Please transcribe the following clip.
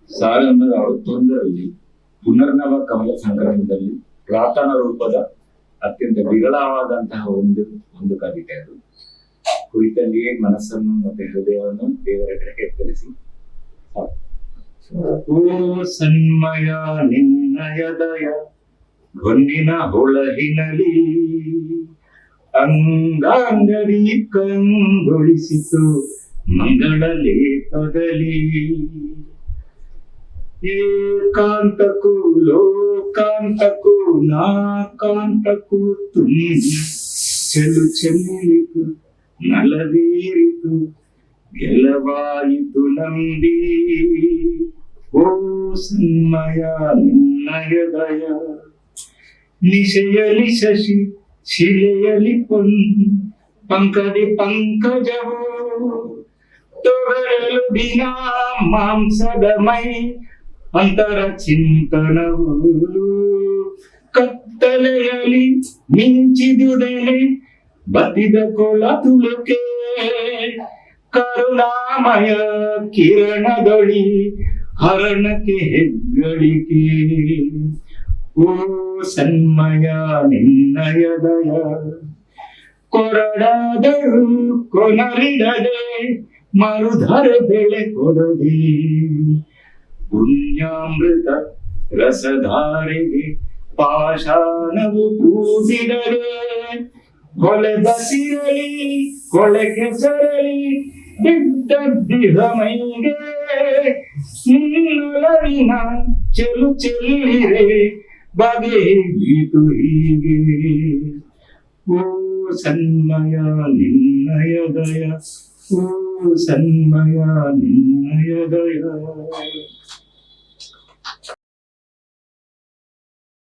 1961ರಲ್ಲಿ ಪುನರ್ನವ ಕಮಲ ಸಂಗ್ರಹದಲ್ಲಿ ಪ್ರಾರ್ಥನಾ ರೂಪದ ಅತ್ಯಂತ ವಿರಳವಾದಂತಹ ಒಂದು ಕವಿತೆ ಅದು. ಕುರಿತಲ್ಲಿಯೇ ಮನಸ್ಸನ್ನು ಮತ್ತೆ ಹೃದಯವನ್ನು ದೇವರ ಕಡೆಗೆ ಎತ್ತರಿಸಿ. ಓ ಸನ್ಮಯ ನಿನ್ನಯ ದಯ ಹೊನ್ನಿನ ಹೊಳಹಿನಲಿ ಅಂಗಾಂಗಡಿ ಕಂಗೊಳಿಸಿತು ಮಂಗಳ ಲೇಪದಲ್ಲಿ. ಏಕಾಂತಕ್ಕೂ ಲೋಕಾಂತಕ್ಕೂ ನಾಕಾಂತಕ್ಕೂ ತುಂಬಿ ಚೆಲು ಚೆಲ್ಲಿತು ನಲವೇರಿತು ಗೆಲವಾಯಿತು ನಂಬಿ. ಓ ಸನ್ಮಯ ನಿನ್ನಯ ದಯ ನಿಶೆಯಲಿ ಶಶಿ ಶಿಲೆಯಲಿ ಪಂಕದಿ ಪಂಕಜವು ತೊಗರಲು ದಿನ ಮಾಂಸದ ಮೈ ಅಂತರ ಚಿಂತನವು. ಕತ್ತಲೆಯಲ್ಲಿ ಮಿಂಚಿದುದೆಲೆ ಬದಿದ ಕೊಳ ತುಳುಕೆ ಕರುಣಾಮಯ ಕಿರಣದೊಳಿ ಹರಣಕ್ಕೆ ಹೆಗ್ಗಳಿಕೆ. ಓ ಸನ್ಮಯ ನಿನ್ನಯ ದಯ ಕೊರಡಾದರೂ ಕೊನರಿಡದೆ ಮರುಧರ ಬೆಳೆ ಕೊಡದೆ ಪುಣ್ಯಾಮೃತ ರಸಧಾರೆಗೆ ಪಾಷಾಣವು ಕೂಡಿಡದೆ ಕೊಲೆ ಬಸಿರಲಿ ಕೊಳೆ ಕೆಸರಲಿ ಬಿದ್ದದ್ದಿಹ ಮೈಗೆ ನಿನ್ನೊಲವಿನ ಚೆಲು ಚೆಲ್ಲಿರೆ ಬಗೆಯಿತು ಹೀಗೆ. ಓ ಸನ್ಮಯ ನಿನ್ನಯ ದಯ ಓ ಸನ್ಮಯ ನಿನ್ನಯ ದಯ.